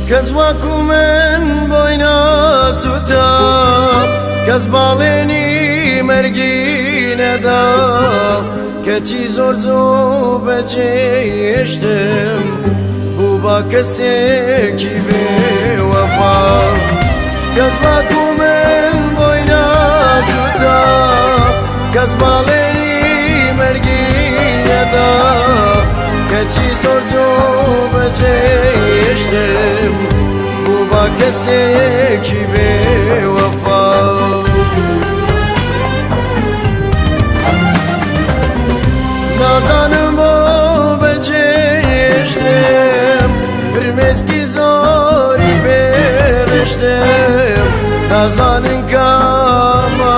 کەس وەکو من بۆی ناسووتە کەس باڵێنی مەرگی نەدا کەچی زۆر زۆر بەجێهێشتم بوو بە کەسێکی بێوەفا کەس وەکو من بۆی ناسووتە کەس باڵێنی مەرگی نەدا کەچی زۆر زۆر بەجێهێشتم بوو بە کەسێکی بێوەفا نازانم بۆ بەجێهێشتم فرمێسکی زۆری پێڕشتم نازانم کامەوە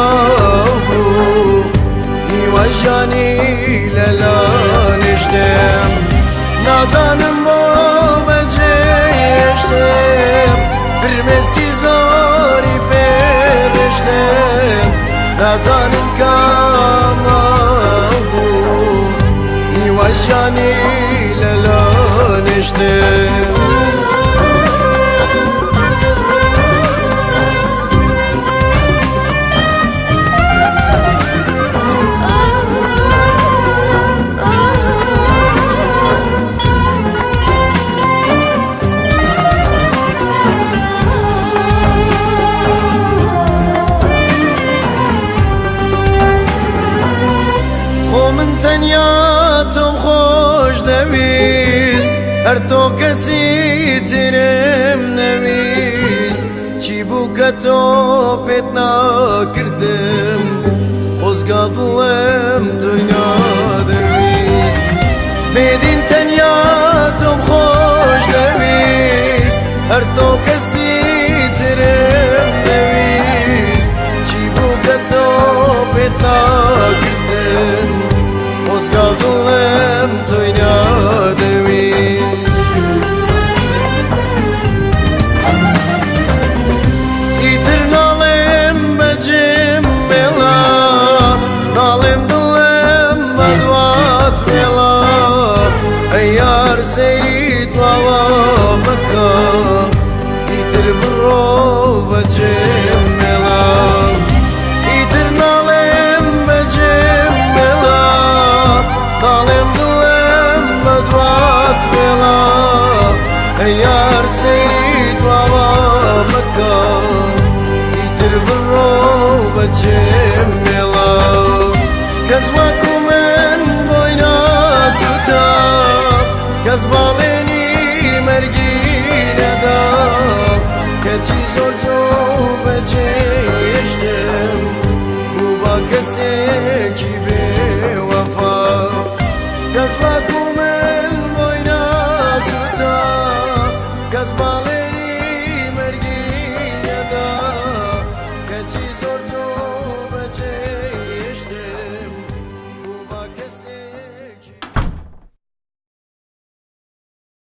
بوو هیوای ژیانی لەلانێشتم نازانم بۆ بەجێهێشتم فرمێسکی زۆری پێڕشتم نازانم کامەوە بوو هیوای ژیانی لەلانێشتم تەنیا تۆم خۆش دەویست هەر تۆ کەسی ترم نەویست چی بوو کە تۆ پێت ناکردم خۆزگا دڵم تۆی نادەویست بێدین تەنیا تۆم خۆش دەویست هەر تۆ کەسی ترم نەویست چی بوو کە تۆ پێت ناکردم خۆزگا دڵم تۆی نادەویست ئیتر ناڵێم بەجێم بێڵا ناڵێم دڵم بە دوات وێڵا ئەی یار سەیری تواوە مەکە ئیتر بڕۆ بەجێم بێڵا ئیتر ناڵێم بەجێم بێڵا ناڵێم دڵم بە دوات وێڵا ئەی یار سەیری تواوە مەکە ئیتر بڕۆ بەجێم بێڵا کەس وەکو من بۆی ناسووتە کەس باڵێنی مەرگی نەدا کەچی زۆر زۆر بەجێهێشتم بوو بە کەسێ